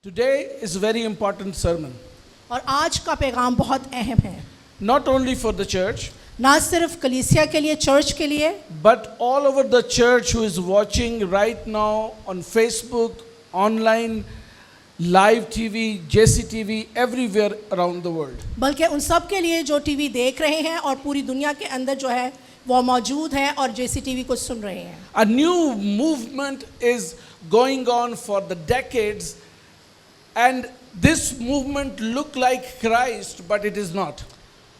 Today is a very important sermon, और आज का पैगाम बहुत अहम है, not only for the church, ना सिर्फ कलीसिया के लिए, चर्च के लिए, but all over the church who is watching right now on Facebook, online, live TV, JCTV, everywhere around the world. बल्कि उन सब के लिए जो टीवी देख रहे हैं और पूरी दुनिया के अंदर जो है वो मौजूद हैं और JCTV को सुन रहे हैं. A new movement is going on for the decades, and this movement look like Christ, but it is not.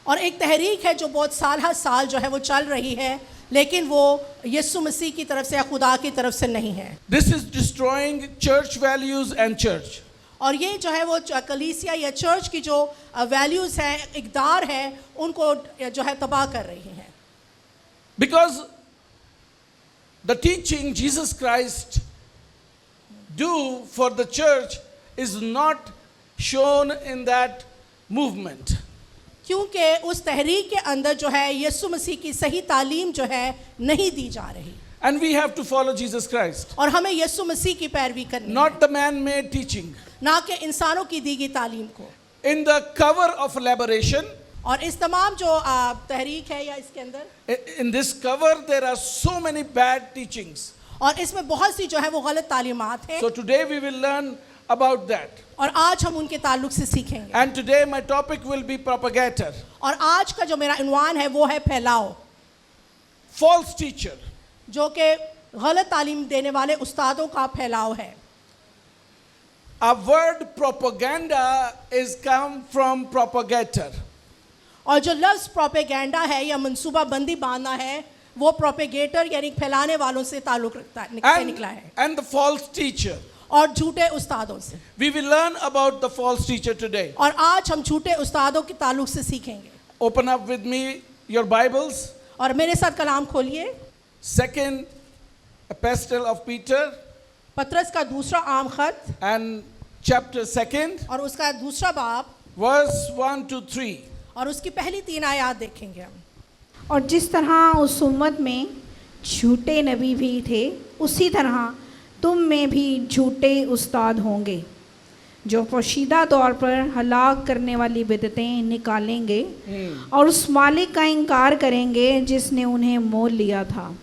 और एक तहरीक है जो बहुत साल हर साल जो है वो चल रही है, लेकिन वो यीशु मसीह की तरफ से या खुदा की तरफ से नहीं है. This is destroying church values and church. और ये जो है वो कलीसिया या चर्च की जो वैल्यूज़ हैं, इक़दार है, उनको जो है तबाह कर रही हैं. Because the teaching Jesus Christ do for the church is not shown in that movement. क्योंकि उस तहरीक के अंदर जो है यीशु मसीह की सही तालीम जो है नहीं दी जा रही. And we have to follow Jesus Christ, और हमें यीशु मसीह की पैरवी करनी not है, the man-made teaching. ना कि इंसानों की दी गई तालीम को. In the cover of Liberation, और इस तमाम जो तहरीक है या इसके अंदर, in this cover there are so many bad teachings. और इसमें बहुत सी जो है वो गलत तालीमात हैं. So today we will learn about that. और आज हम उनके ताल्लुक से सीखेंगे. And today my topic will be propagator, और आज का जो मेरा इन्वान है वो है फैलाओ, false teacher. जो कि गलत तालीम देने वाले उस्तादों का फैलाव है. A word propaganda is come from propagator. और जो लफ्ज़ प्रोपेगेंडा है या मंसूबा बंदी बांधना है, वो प्रोपेगेटर यानी फैलाने वालों से ताल्लुक रखता है, निकला है. And the false teacher. और झूठे उस्तादों से. We will learn about the false teacher today. और आज हम झूठे उस्तादों के ताल्लुक से सीखेंगे. Open up with me your Bibles. और मेरे साथ कलाम खोलिए. Second epistle of Peter पत्रस का दूसरा आम खत and chapter 2, और उसका दूसरा बाब verse 1 to 3. और उसकी पहली 3 आयत देखेंगे हम. और जिस तरह उस उम्मत में झूठे नबी भी थे, उसी तरह तुम में भी झूठे उस्ताद होंगे, जो पोशीदा तौर पर हलाक करने वाली बिदतें निकालेंगे और उस मालिक का इनकार करेंगे जिसने उन्हें मोल लिया था,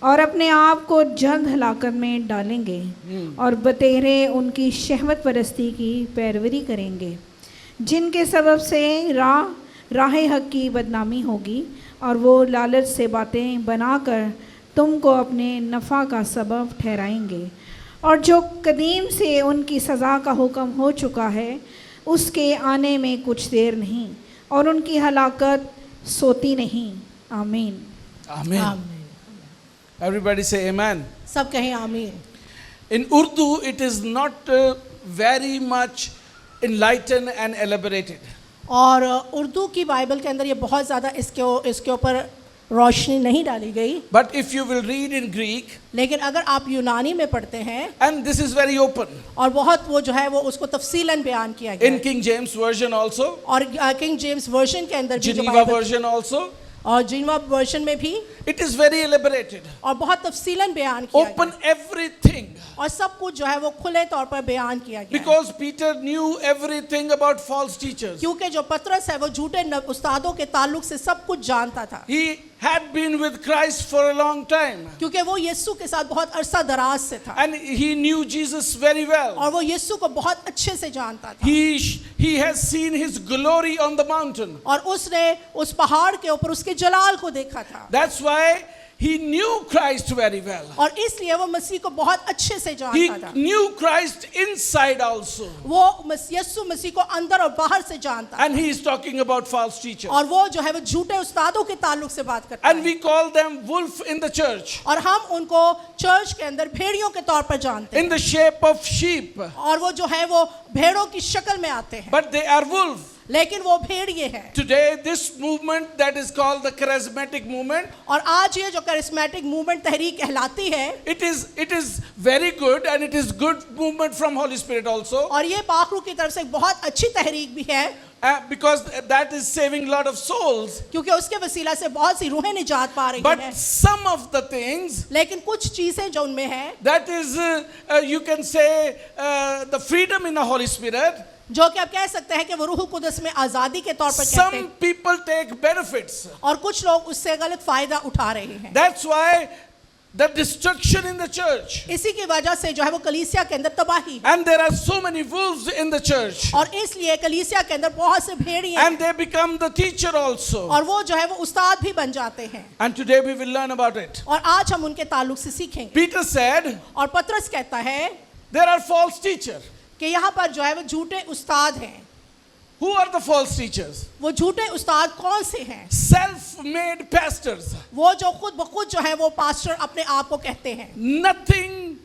और अपने आप को जल्द हलाकत में डालेंगे और बतेरे उनकी शहवत परस्ती की पैरवी करेंगे, जिनके सबब से राह हक की बदनामी होगी, और वो लालच से बातें बनाकर तुमको अपने नफ़ा का सबब ठहराएंगे, और जो कदीम से उनकी सज़ा का हुक्म हो चुका है उसके आने में कुछ देर नहीं, और उनकी हलाकत सोती नहीं. आमीन. Amen. Everybody say amen. सब कहें आमीन. In Urdu it is not very much enlightened and elaborated. और उर्दू की बाइबल के अंदर ये बहुत ज़्यादा इसके ऊपर रोशनी नहीं डाली गई. But if you will read in Greek, लेकिन अगर आप यूनानी में पढ़ते हैं, and this is very open. और बहुत वो जो है वो उसको तफसीलन बयान किया गया In है. King James version also, और किंग जेम्स वर्जन के अंदर भी जो Geneva बाइबल, version also, और जिनवा वर्जन में भी, it is very elaborated. और बहुत तफसीलन बयान किया Open गया, everything. और सब कुछ जो है वो खुले तौर पर बयान किया गया है. Because Peter knew everything about false teachers. क्योंकि जो पतरस है वो झूठे उस्तादों के ताल्लुक से सब कुछ जानता था. He had been with Christ for a long time. क्योंकि वो यीशु के साथ बहुत अरसा दराज से था, And he knew Jesus very well. और वो यीशु को बहुत अच्छे से जानता था. He has seen his glory on the mountain. और उसने उस पहाड़ के ऊपर उसके जलाल को देखा था. That's why he knew Christ very well. और इसलिए वो मसीह को बहुत अच्छे से He जानता था. knew Christ inside also. वो यीशु मसीह को अंदर और बाहर से जानता था. And he is talking about false teachers. और वो जो है वो झूठे उस्तादों के ताल्लुक से बात करता And है. we call them wolf in the church, और हम उनको चर्च के अंदर भेड़ियों के तौर पर जानते in हैं. the shape of sheep. और वो जो है वो भेड़ों की शक्ल में आते हैं, But they are wolf. लेकिन वो भेड़िए हैं. Today, this movement that is called the charismatic movement, और आज ये जो करिस्मेटिक मूवमेंट तहरीक कहलाती है, it is very good, and it is good movement from Holy Spirit also. और ये पाखरू की तरफ से एक बहुत अच्छी तहरीक भी है. because that is saving lot of souls. क्योंकि उसके वसीला से बहुत सी रूहें निजात पा रही But हैं। some of the things, लेकिन कुछ चीजें जो उनमें हैं, that is, you can say, the freedom in the Holy Spirit. जो कि आप कह सकते हैं कि वो रूह कुदस में आजादी के तौर पर कहते Some हैं, people take benefits. और कुछ लोग उससे गलत फायदा उठा रहे हैं। That's why the destruction in the church. इसी की वजह से जो है वो कलीसिया के अंदर तबाही है। And there are so many wolves in the church. और इसलिए कलीसिया के अंदर बहुत से भेड़िए हैं, And they become the teacher also. और वो जो है वो उस्ताद भी बन जाते हैं। And today we will learn about it. और आज हम उनके ताल्लुक से सीखेंगे। Peter said, और पतरस कहता है there are false teachers. कि यहाँ पर जो है वो झूठे उस्ताद हैं। Who are the false teachers? वो झूठे उस्ताद कौन से हैं? Self-made pastors. वो जो खुद ब खुद जो है वो पास्टर अपने आप को कहते हैं, Nothing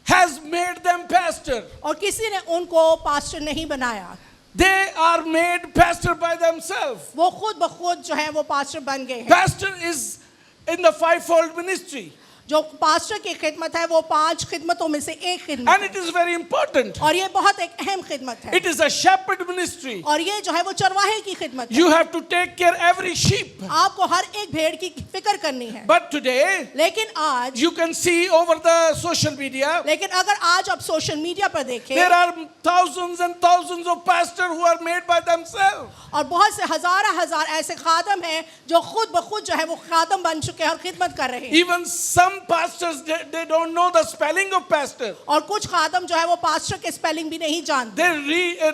has made them pastor. और किसी ने उनको पास्टर नहीं बनाया। They are made pastor by themselves. वो खुद ब खुद जो है वो पास्टर बन गए हैं। Pastor is in the fivefold ministry. जो पास्टर की खिदमत है वो 5 खिदमतों में से एक खिदमत And है, it is very important. और ये बहुत एक अहम खिदमत है। It is a shepherd ministry. और ये जो है वो चरवाहे की खिदमत है। You have to take care every sheep. आपको हर एक भेड़ की फिक्र करनी है। But today, लेकिन आज you can see over the social media, लेकिन अगर आज आप सोशल मीडिया पर देखें, there are thousands and thousands of pastors who are made by themselves. और बहुत से हजार ऐसे खादम हैं जो खुद ब खुद जो है वो खादम बन चुके हैं और खिदमत कर रहे हैं। Even some pastors, they don't know the spelling of pastor. और कुछ खादम जो है वो पास्टर के स्पेलिंग भी नहीं जानते,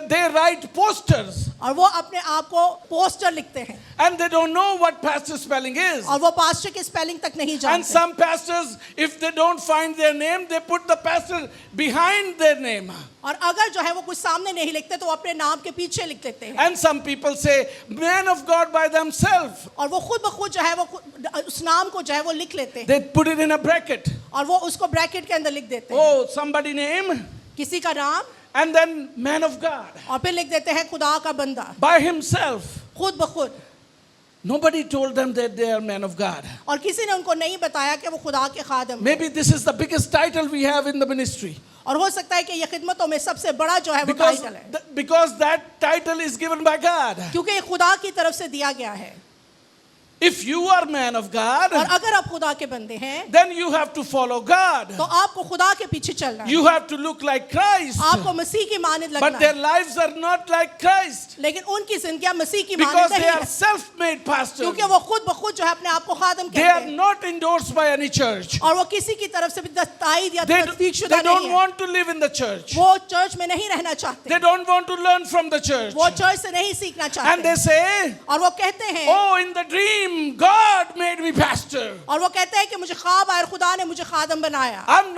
They write posters और वो अपने आप को पोस्टर लिखते हैं, and they don't know what pastor spelling is. और वो पास्टर के स्पेलिंग तक नहीं And जानते। some pastors, if they don't find their name, they put the pastor behind their name. और अगर जो है वो कुछ सामने नहीं लिखते तो वो अपने नाम के पीछे लिख लेते हैं। And some people say, man of God by themselves. और वो खुद ब खुद जो है वो उस नाम को जो है वो लिख लेते हैं, They put it in a bracket. और वो उसको ब्रैकेट के अंदर लिख देते हैं, Oh, somebody name, किसी का नाम, and then man of God और फिर लिख देते हैं खुदा का बंदा, by himself. खुद ब खुद। Nobody told them that they are man of God. और किसी ने उनको नहीं बताया कि वो खुदा के खादम हैं। Maybe this is the biggest title we have in the ministry. और हो सकता है कि ये खिदमतों में सबसे बड़ा जो है वो Because, टाइटल है, because that title is given by God. क्योंकि ये खुदा की तरफ से दिया गया है। If you are man of God, और अगर आप खुदा के बंदे हैं then you have to follow God. तो आपको खुदा के पीछे चलना है, You have to look like Christ. आपको मसीह की मानद But लगना their है। lives are not like Christ. लेकिन उनकी जिंदगियां मसीह की Because मानद they नहीं are है, self-made pastors. क्योंकि वो खुद ब खुद जो है अपने आप को खादम They कहते are हैं, not endorsed by any church. और वो किसी की तरफ से भी तायद या They तस्दीकशुदा नहीं don't है। want to live in the church. वो चर्च में नहीं रहना चाहते, They don't want to learn from the church. वो चर्च से नहीं सीखना And they चाहते, say, और वो कहते हैं, oh, in the dream, God made me pastor. और वो कहते हैं कि मुझे ख्वाब आया और खुदा ने मुझे खादम बनाया। I'm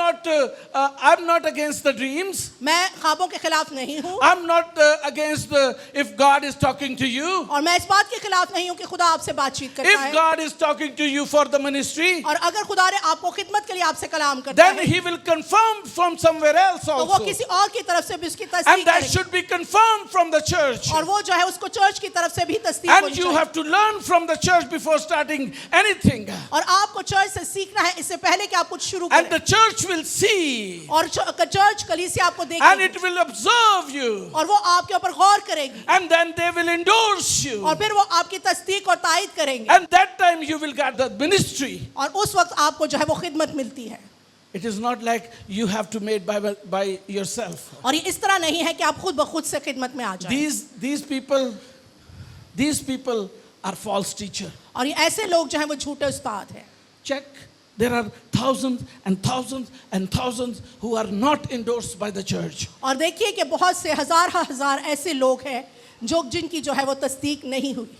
not against the dreams. मैं ख्वाबों के खिलाफ नहीं हूँ, I'm not against if God is talking to you. और मैं इस बात के खिलाफ नहीं हूँ कि खुदा आपसे बातचीत करता If है, God is talking to you for the ministry, और अगर खुदा ने आपको खिदमत के लिए आपसे कलाम करता then है He will confirm from somewhere else तो वो also. किसी और की तरफ से भी उसकी And तस्दीक that करेगा, should be confirmed from the church. और वो जो है उसको चर्च की तरफ से भी तस्दीक And होनी you चाहिए। have to learn from the church before starting anything. और आपको चर्च से सीखना है इससे पहले कि आप कुछ शुरू And करें, the church will see और चर्च कलीसिया आपको and देखेगी, it will observe you. और वो आपके ऊपर गौर करेगी, And then they will endorse you. और फिर वो आपकी तस्दीक और तायद करेंगे, And that time you will get the ministry. और उस वक्त आपको जो है वो खिदमत मिलती है। It is not like you have to made by yourself. और ये इस तरह नहीं है कि आप खुद ब खुद से खिदमत में आ जाएं। These people are false teachers. और ये ऐसे लोग जो हैं वो झूठे उस्ताद हैं। Check. There are thousands and thousands and thousands who are not endorsed by the church. और देखिए कि बहुत से हजार ऐसे लोग हैं जो जिनकी जो है वो तस्दीक नहीं हुई।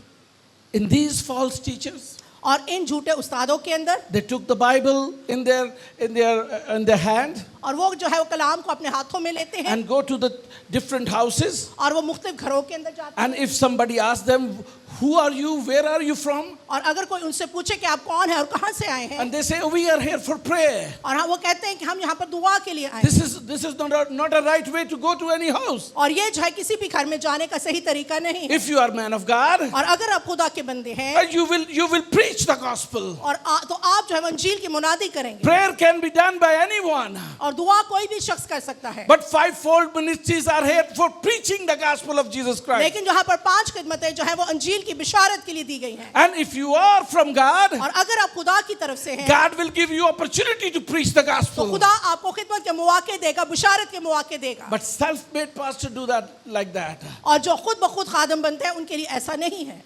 In these false teachers, और इन झूठे उस्तादों के अंदर they took the Bible in their hand और वो जो है वो कलाम को अपने हाथों में लेते हैं and go to the different houses. और वो मुख्तलिफ घरों के अंदर जाते हैं। And if somebody asks them, who are you? Where are you from? और अगर कोई उनसे पूछे कि आप कौन हैं और कहाँ से आए हैं, And they say, oh, we are here for prayer. और हाँ वो कहते हैं कि हम यहाँ पर दुआ के लिए आए हैं। This is not a right way to go to any house. और ये जो है किसी भी घर में जाने का सही तरीका नहीं है। If you are man of God, और अगर आप खुदा के बंदे हैं you will preach the gospel. और तो आप जो है वो इंजील की मुनादी करेंगे, Prayer can be done by anyone. और और दुआ कोई भी शख्स कर सकता है, But fivefold ministries are here for preaching the gospel of Jesus Christ. लेकिन यहाँ पर 5 खिदमतें जो है वो अंजील की बिशारत के लिए दी गई हैं। And if you are from God, और अगर आप खुदा की तरफ से हैं, God will give you opportunity to preach the तो gospel. खुदा आपको खिदमत के मौके देगा, बिशारत के मौके देगा। But self-made pastor do that like that. और जो खुद ब खुद खादम बनते हैं उनके लिए ऐसा नहीं है,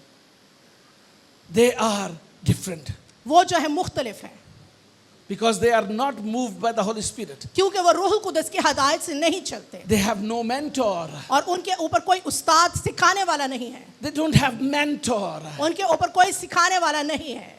They are different वो जो है मुख्तलिफ है, because they are not moved by the Holy Spirit. क्योंकि वो रूह कुदस की हदायत से नहीं चलते They have no mentor. और उनके ऊपर कोई उस्ताद सिखाने वाला नहीं है, They don't have mentor. उनके ऊपर कोई सिखाने वाला नहीं है।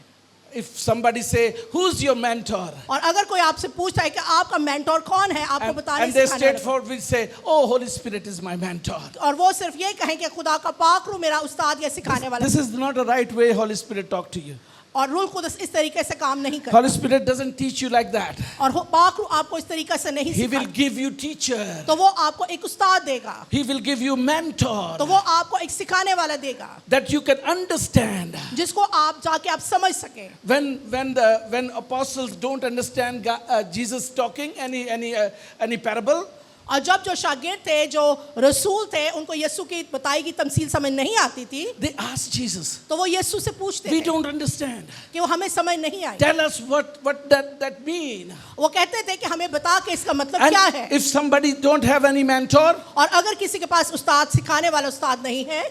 If somebody say, who's your mentor? और अगर कोई आपसे पूछता है कि आपका मेंटोर कौन है, आपको बताने And they सिखाने वाला, straightforward will say, oh, Holy Spirit is my mentor. और वो सिर्फ ये कहें कि खुदा का पाक रूह मेरा उस्ताद या सिखाने वाला This is not a right way Holy Spirit talk to you. और रूह कुदस इस तरीके से काम नहीं करता Holy Spirit doesn't teach you like that. और पाक रूह आपको इस तरीके से नहीं He will सिखाता, give you teacher. तो वो आपको एक उस्ताद देगा, He will give you mentor तो वो आपको एक सिखाने वाला देगा that you can understand. जिसको आप जाके आप समझ सके। When apostles don't understand Jesus talking any parable, और जब जो शागिर्द थे, जो रसूल थे, उनको यीशु की बताई गई तमसील समझ नहीं आती थी, they ask Jesus, तो वो यीशु से पूछते we थे don't understand. कि वो हमें समझ नहीं आई। Tell us what that mean. वो कहते थे कि हमें बता के इसका मतलब And क्या है। if somebody don't have any mentor, और अगर किसी के पास उस्ताद सिखाने वाला उस्ताद नहीं है,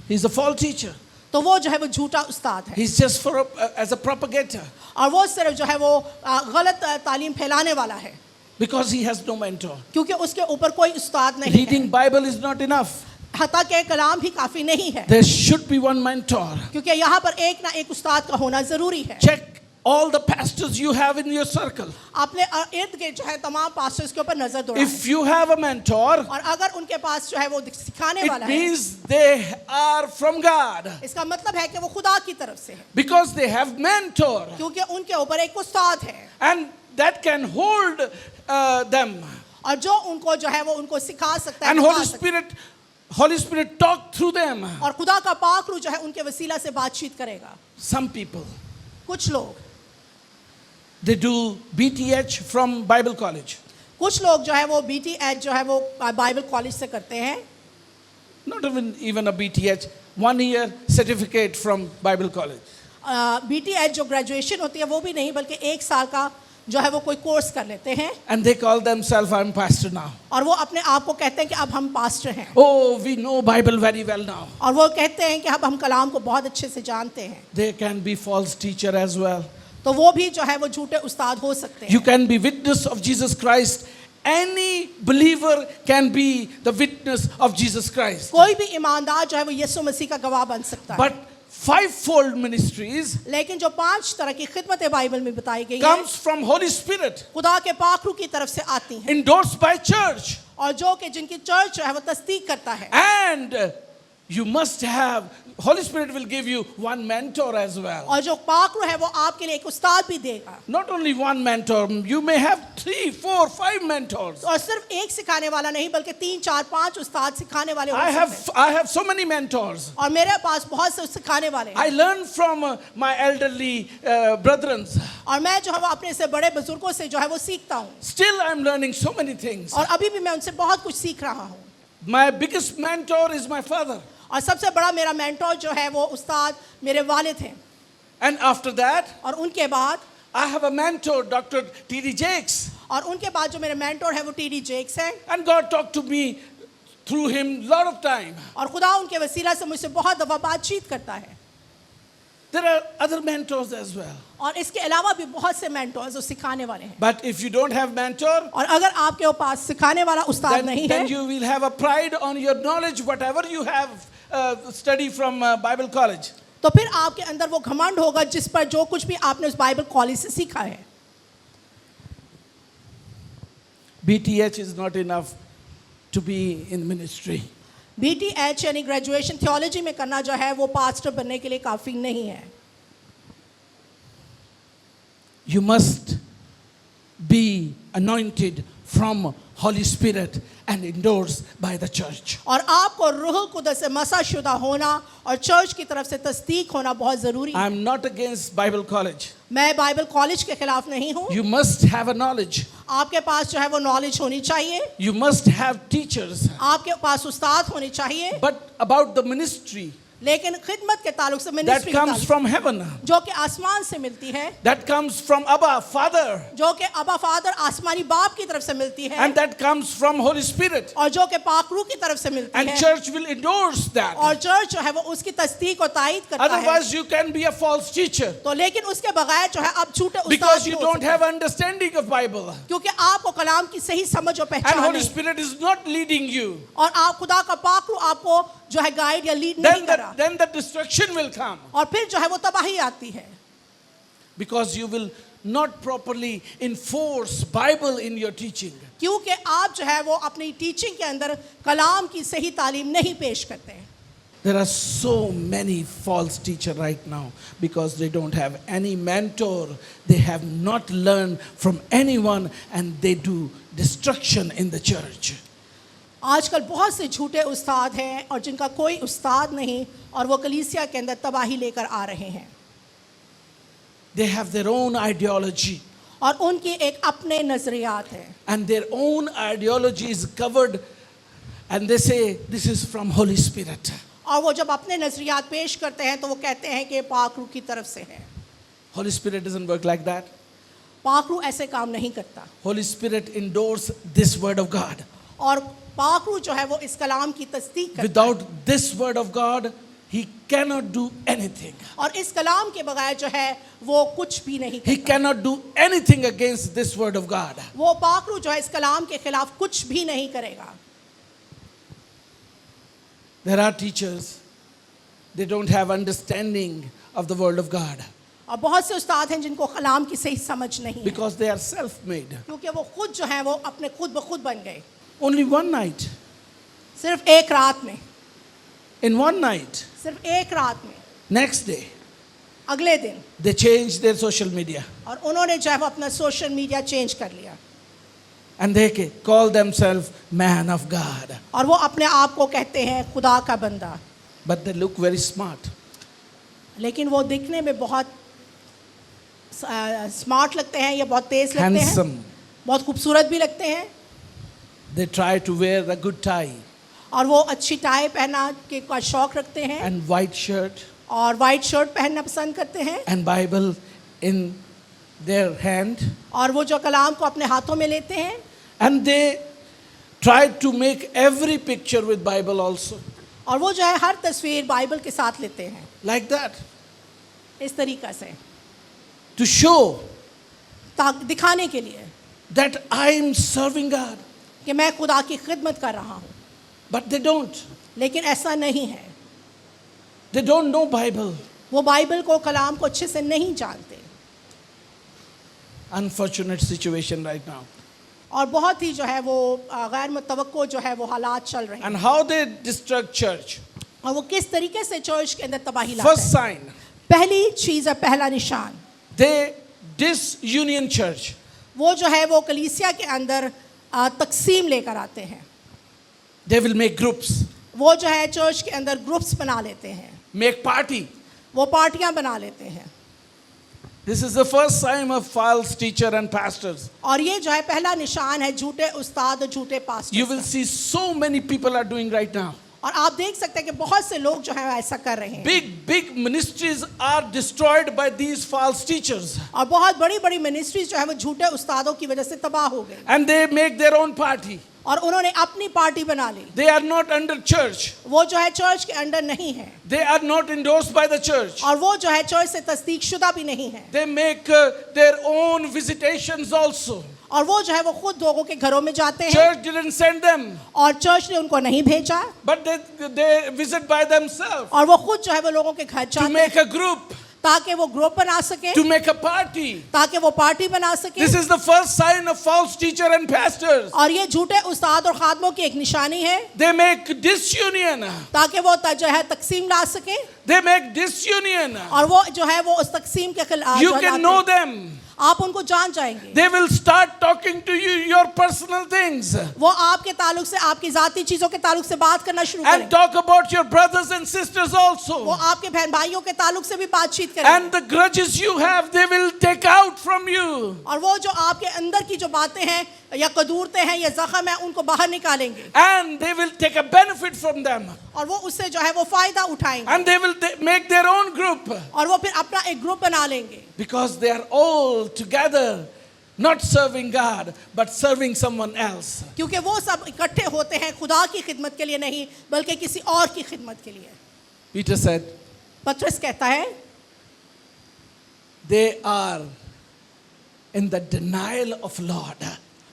he's a false teacher. तो वो जो है वो झूठा उस्ताद है He's just as a propagator और वो सिर्फ जो है वो गलत तालीम फैलाने वाला है, because he has no mentor. क्योंकि उसके ऊपर कोई उस्ताद नहीं है। Reading Bible is not enough. हता के कलाम भी काफी नहीं है, There should be one mentor. क्योंकि यहाँ पर एक ना एक उस्ताद का होना जरूरी है। Check all the pastors you have in your circle. आपने इर्द गिर्द जो है तमाम पास्टर्स के ऊपर नजर दौड़ाएं, If you have a mentor, और अगर उनके पास जो है वो सिखाने it वाला है, means they are from God इसका मतलब है कि वो खुदा की तरफ से है, because they have mentor क्योंकि उनके ऊपर एक उस्ताद है and that can hold them. और जो उनको जो है वो उनको सिखा सकता है, And बता Holy सकता है। Spirit talk through them. और खुदा का पाक रूह जो है उनके वसीला से बातचीत करेगा। Some people, कुछ लोग they do BTH from Bible college. कुछ लोग जो है वो BTH जो है वो बाइबल कॉलेज से करते हैं, Not even a BTH, 1 year certificate from Bible college. BTH जो ग्रेजुएशन होती है वो भी नहीं, बल्कि 1 साल का जो है वो कोई कोर्स कर लेते हैं, And they call themselves, I'm pastor now. और वो अपने आप को कहते हैं कि अब हम पास्टर हैं, Oh, we know Bible very well now. और वो कहते हैं कि अब हम कलाम को बहुत अच्छे से जानते हैं। They can be false teacher as well. तो वो भी जो है वो झूठे उस्ताद हो सकते You हैं। can be witness of Jesus Christ. Any believer can be the witness of Jesus Christ. कोई भी ईमानदार जो है वो यीशु मसीह का गवाह बन सकता है, But fivefold ministries लेकिन जो 5 तरह की खिदमतें बाइबल में बताई गई हैं, comes from Holy Spirit, खुदा के पाक रूह की तरफ से आती हैं, endorsed by church. और जो कि जिनकी चर्च जो है वो तस्दीक करता है। And you must have, Holy Spirit will give you one mentor as well. और जो पाक रूह है वो आपके लिए एक उस्ताद भी देगा, Not only one mentor, you may have 3, 4, 5 mentors. और सिर्फ एक सिखाने वाला नहीं बल्कि 3, 4, 5 उस्ताद सिखाने वाले हो सकते हैं। I have so many mentors. और मेरे पास बहुत से सिखाने वाले हैं, I learned from my elderly brethren. और मैं जो है वो अपने से बड़े बुजुर्गों से जो है वो सीखता हूँ, Still I'm learning so many things. और अभी भी मैं उनसे बहुत कुछ सीख रहा हूँ। My biggest mentor is my father. और सबसे बड़ा मेरा मेंटोर जो है वो उस्ताद मेरे वालिद हैं, And after that, और उनके बाद I have a mentor, Dr. T.D. Jakes. और उनके बाद जो मेरे मेंटोर है वो टी.डी. जेक्स हैं, And God talked to me through him lot of time. और खुदा उनके वसीला से मुझसे बहुत दफ़ा बातचीत करता है। There are other mentors as well. और इसके अलावा भी बहुत से मेंटोर्स जो सिखाने वाले हैं, But if you don't have mentor, और अगर आपके पास सिखाने वाला उस्ताद नहीं then है, you will have a pride on your knowledge, whatever you have studied from Bible college. तो फिर आपके अंदर वो घमंड होगा जिस पर जो कुछ भी आपने उस बाइबल कॉलेज से सीखा है। BTH is not enough to be in ministry. BTH यानी ग्रेजुएशन थियोलॉजी में करना जो है वो पास्टर बनने के लिए काफ़ी नहीं है। You must be anointed from Holy Spirit and endorsed by the church. और आपको रूह कुदस से मसा शुदा होना और चर्च की तरफ से तस्दीक होना बहुत जरूरी है। I am not against Bible college. मैं बाइबल कॉलेज के खिलाफ नहीं हूँ। You must have a knowledge. आपके पास जो है वो नॉलेज होनी चाहिए, You must have teachers. आपके पास उस्ताद होने चाहिए, But about the ministry लेकिन खिदमत के ताल्लुक से that ministry comes from heaven, जो कि आसमान से मिलती है, that comes from Abba, Father, जो कि अबा फादर आसमानी बाप की तरफ से मिलती है, and that comes from Holy Spirit. और जो कि पाक रूह की तरफ से मिलती And है, church will endorse और that. चर्च जो है वो उसकी तस्दीक और तायीद करता है। Otherwise, you can be a false teacher तो लेकिन उसके बगैर जो है आप झूठे उस्ताद because you नहीं हो don't सकते। have understanding of Bible. क्योंकि आपको कलाम की सही समझ और And पहचान Holy नहीं, Spirit is not leading you. और आप खुदा का पाक रूह आपको जो है गाइड या लीड नहीं कर रहा, Then the destruction will come और फिर जो है वो तबाही आती है, because you will not properly enforce Bible in your teaching. क्योंकि आप जो है वो अपनी टीचिंग के अंदर कलाम की सही तालीम नहीं पेश करते हैं। There are so many false teachers right now because they don't have any mentor. They have not learned from anyone and they do destruction in the church. आजकल बहुत से झूठे उस्ताद हैं और जिनका कोई उस्ताद नहीं, और वो कलीसिया के अंदर तबाही लेकर आ रहे हैं, They have their own ideology और उनकी एक अपने नजरियात हैं, and their own ideology is covered and they say this is from Holy Spirit. और वो जब अपने नजरियात पेश करते हैं तो वो कहते हैं कि पाक रूह की तरफ से है। Holy Spirit doesn't work like that. पाक रूह ऐसे काम नहीं करता, Holy Spirit endorses this word of God. और पाक रूह जो है वो इस कलाम की तस्दीक करता है, Without this word of God, he cannot do anything. और इस कलाम के बगैर जो है वो कुछ भी नहीं He करता। cannot do anything against this word of God. वो पाक रूह जो है इस कलाम के खिलाफ कुछ भी नहीं करेगा। There are teachers, they don't have understanding of the word of God और बहुत से उस्ताद हैं जिनको कलाम की सही समझ नहीं है, because they are self-made. क्योंकि वो खुद जो है वो अपने खुद ब खुद बन गए। Only one night, सिर्फ एक रात में, in one night, सिर्फ एक रात में, next day, अगले दिन, they changed their social media और उन्होंने जो है वो अपना सोशल मीडिया चेंज कर लिया, and they call themselves man of God. और वो अपने आप को कहते हैं खुदा का बंदा, But they look very smart. लेकिन वो दिखने में बहुत स्मार्ट लगते हैं या बहुत तेज लगते हैं, Handsome. बहुत खूबसूरत भी लगते हैं, They try to wear a good tie और वो अच्छी टाई पहना के का शौक रखते हैं, and white shirt और वाइट शर्ट पहनना पसंद करते हैं, and Bible in their hand. और वो जो कलाम को अपने हाथों में लेते हैं, And they try to make every picture with Bible also. और वो जो है हर तस्वीर बाइबल के साथ लेते हैं, Like that. इस तरीक़ा से To show दिखाने के लिए that I am serving God. कि मैं खुदा की खिदमत कर रहा हूँ, But they don't. लेकिन ऐसा नहीं है। They don't know Bible. वो बाइबल को कलाम को अच्छे से नहीं जानते, Unfortunate situation right now. और बहुत ही जो है वो गैर मुतवक्को जो है वो हालात चल रहे हैं, And how they destruct church. और वो किस तरीके से चर्च के अंदर तबाही लाते First हैं। sign, पहली चीज़ है, पहला निशान, they disunion church. वो जो है वो कलीसिया के अंदर तकसीम लेकर आते हैं। They will make groups, वो जो है चर्च के अंदर ग्रुप्स बना लेते हैं, make party. वो पार्टियां बना लेते हैं, This is the first sign of false teacher and pastors. और ये जो है पहला निशान है झूठे उस्ताद और झूठे पास्टर You will का। see so many people are doing right now. और आप देख सकते हैं कि बहुत से लोग जो है ऐसा कर रहे हैं, Big ministries are destroyed by these false teachers. और बहुत बड़ी बड़ी मिनिस्ट्रीज जो है वो झूठे उस्तादों की वजह से तबाह हो गई, And they make their own party. और उन्होंने अपनी पार्टी बना ली। They are not under church. वो जो है चर्च के अंडर नहीं है, They are not endorsed by the church. और वो जो है चर्च से तस्दीक शुदा भी नहीं है, They make their own visitations also. और वो जो है वो खुद लोगों के घरों में जाते हैं, Church didn't send them, और चर्च ने उनको नहीं भेजा, but they visit by themselves और वो खुद जो है वो लोगों के घर to जाते हैं make a group, ताकि वो ग्रुप बना सके, to make a party. ताकि वो पार्टी बना सके। This is the first sign of false teacher and pastors. और ये झूठे उस्ताद और खादमों की एक निशानी है, They make disunion. ताकि वो जो है तकसीम ला सके, They make disunion. और वो जो है वो उस तकसीम के खिलाफ You can know them. आप उनको जान जाएंगे। They will start talking to you your personal things वो आपके ताल्लुक से, आपकी जाती चीजों के ताल्लुक से बात करना शुरू and करेंगे। talk about your brothers and sisters वो also. आपके बहन भाइयों के ताल्लुक से भी बातचीत And करेंगे। the grudges you have, they will take out from you. और वो जो आपके अंदर की जो बातें हैं या कदूरते हैं या जख्म है उनको बाहर निकालेंगे। And they will take a benefit from them. और वो उससे जो है वो फायदा उठाएंगे। And they will make their own group. और वो फिर अपना एक ग्रुप बना लेंगे। Because they are all together, not serving God, but serving someone else. क्योंकि वो सब इकट्ठे होते हैं खुदा की खिदमत के लिए नहीं बल्कि किसी और की खिदमत के लिए। Peter said, पतरस कहता है they are in the denial of Lord.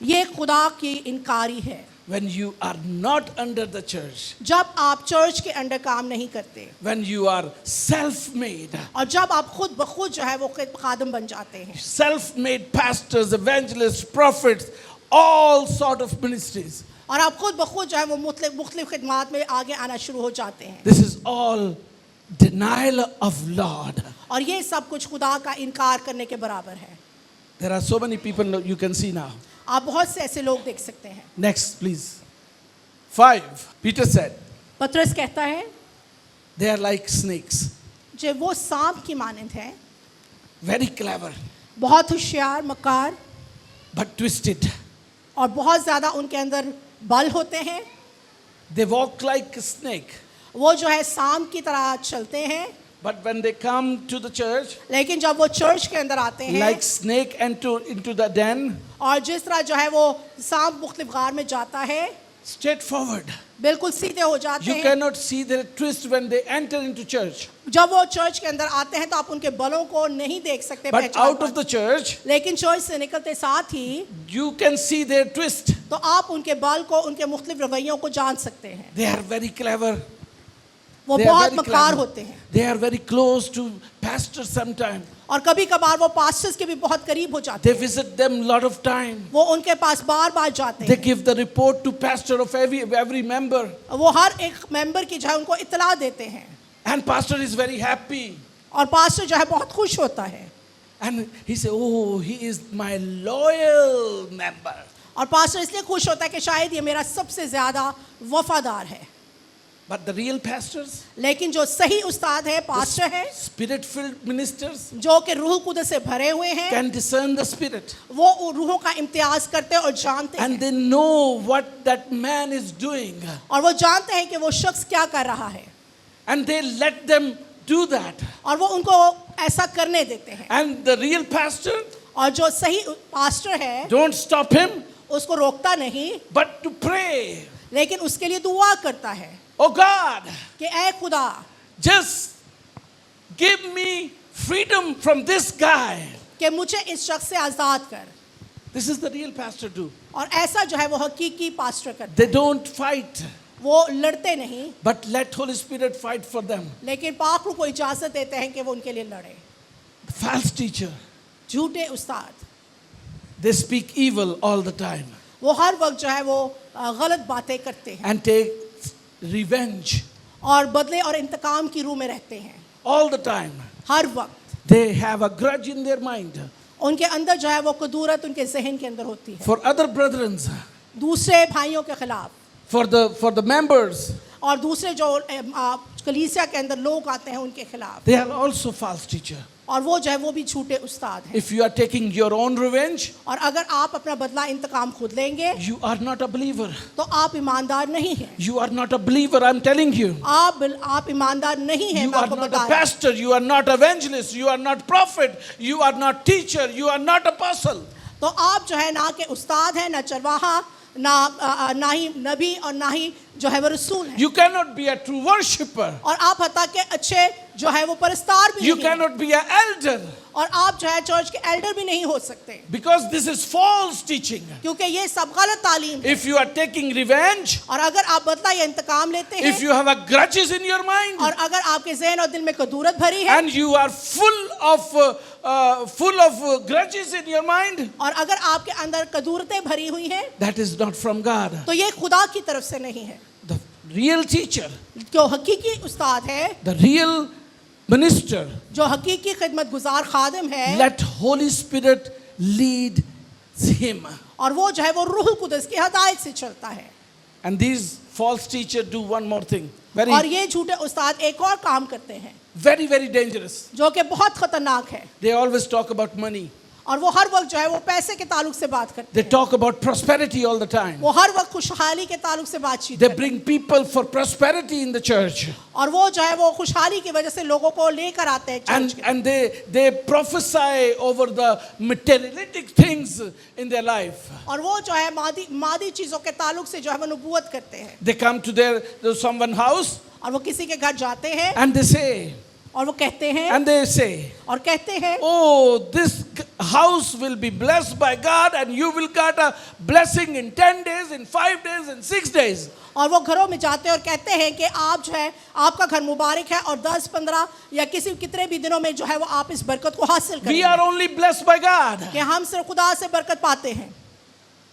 ये खुदा की इनकारी है। When you are not under the church, जब आप चर्च के अंडर काम नहीं करते when you are self-made, और जब आप खुद ब खुद जो है वो खादम बन जाते हैं, self-made pastors, evangelists, prophets, all sort of ministries. और आप खुद ब खुद जो है वो मुख्तलिफ खिदमात में आगे आना शुरू हो जाते हैं, This is all denial of Lord. और ये सब कुछ खुदा का इनकार करने के बराबर है। There are so many people you can see now. आप बहुत से ऐसे लोग देख सकते हैं। Next, please. 5. Peter said, पतरस कहता है they are like snakes, जो वो सांप की मानंद है, very clever, बहुत होशियार, मकार but twisted. और बहुत ज़्यादा उनके अंदर बल होते हैं। They walk like a snake, वो जो है सांप की तरह चलते हैं, but when they come to the church, लेकिन जब वो चर्च के अंदर आते हैं like snake into the den, और जिस तरह जो है वो सांप मुख्तलिफ गार में जाता है, straightforward. बिल्कुल सीधे हो जाते You हैं। cannot see their twist when they enter into church. जब वो चर्च के अंदर आते हैं तो आप उनके बलों को नहीं देख सकते, But पहचान out of पाते। the church, लेकिन चर्च से निकलते साथ ही you can see their twist. तो आप उनके बल को, उनके मुख्तलिफ रवैयों को जान सकते हैं। They are very clever. वो They are बहुत very मकार clever. होते हैं They are very close to pastors sometimes. और कभी कभार वो पास्टर्स के भी बहुत करीब हो जाते They हैं। visit them a lot of time. वो उनके पास बार बार जाते They हैं। give the report to pastor of every member. वो हर एक मेंबर की जो है उनको इत्तला देते हैं And pastor is very happy. और पास्टर जो है बहुत खुश होता है And he say, oh, he is my loyal member. और पास्टर इसलिए खुश होता है कि शायद ये मेरा सबसे ज्यादा वफादार है। But the real pastors, लेकिन जो सही उस्ताद है, पास्टर है, spirit-filled ministers, जो कि रूह कुदस से भरे हुए हैं, can discern the spirit. वो रूहों का इम्तियाज करते हैं और जानते And हैं they know what that man is doing. और वो जानते हैं कि वो शख्स क्या कर रहा है And they let them do that. और वो उनको ऐसा करने देते हैं। And the real pastor, और जो सही पास्टर है don't stop him, उसको रोकता नहीं, but to pray. लेकिन उसके लिए दुआ करता है Oh God, कि ऐ खुदा, just give me freedom from this guy. कि मुझे इस शख्स से आज़ाद कर। This is the real pastor do. और ऐसा जो है वो हकीकी पास्टर करता They है। don't fight, वो लड़ते नहीं, but let Holy Spirit fight for them. लेकिन पाक रूह को इजाजत देते हैं कि वो उनके लिए लड़े। The false teacher, झूठे उस्ताद, they speak evil all the time वो हर वक्त जो है वो गलत बातें करते हैं and take revenge और बदले और इंतकाम की रूह में रहते हैं all the time. हर वक्त। They have a grudge in their mind उनके अंदर जो है वो कदूरत उनके जहन के अंदर होती है for other brethren, दूसरे भाइयों के खिलाफ, for the members. और दूसरे जो कलीसिया के अंदर लोग आते हैं उनके खिलाफ, They are also false teacher. और वो जो है वो भी झूठे उस्ताद हैं। If you are taking your own revenge, और अगर आप अपना बदला इंतकाम खुद लेंगे you are not a believer. तो आप ईमानदार नहीं हैं। You are not a believer, I'm telling you. आप ईमानदार नहीं हैं। You मैं are आपको not बता a रहा हूं। pastor, you are not evangelist, you are not prophet, you are not teacher, you are not apostle. तो आप जो है ना के उस्ताद हैं, ना चरवाहा, ना ही नबी और ना ही जो है वो रसूल है। You cannot be a true worshipper. और आप हता के अच्छे जो है वो परस्तार भी You नहीं हैं। cannot be an elder और आप जो है चर्च के एल्डर भी नहीं हो सकते, because this is false teaching. क्योंकि ये सब गलत तालीम है। If you are taking revenge, और अगर आप बदला या इंतकाम लेते हैं, if you have a grudges in your mind, और अगर आपके ज़हन और दिल में कदूरत भरी है, and you are full of grudges in your mind, और अगर आपके अंदर कदूरतें भरी हुई हैं, that is not from God. तो ये खुदा की तरफ से नहीं है। The real teacher, जो हकीकी उस्ताद है, the real minister, जो हकीकी खिदमत गुजार खादिम है, let Holy Spirit lead him. और वो जो है वो रूह कुदस की हदायत से चलता है। And these false teachers do one more thing. और Very, ये झूठे उस्ताद एक और काम करते हैं very dangerous. जो कि बहुत खतरनाक है, They always talk about money. और वो हर वक्त जो है वो पैसे के ताल्लुक से बात करते They हैं। talk about prosperity all the time. वो हर वक्त खुशहाली के ताल्लुक से बातचीत They करते हैं, bring people for prosperity in the church. और वो जो है वो खुशहाली की वजह से लोगों को लेकर आते हैं चर्च के। And they prophesy over the materialistic things in their life. और वो जो है मादी चीजों के ताल्लुक से जो है वो नबूवत करते हैं, They come to someone's house और वो किसी के घर जाते हैं and they say, और वो कहते हैं and they say, और कहते हैं oh, this house will be blessed by God and you will get a blessing in 10 days, in 5 days, in 6 days. और वो घरों में जाते हैं और कहते हैं कि आप जो है आपका घर मुबारक है और 10-15 या कितने भी दिनों में जो है वो आप इस बरकत को हासिल We करेंगे are only blessed by God. कि हम सिर्फ खुदा से बरकत पाते हैं।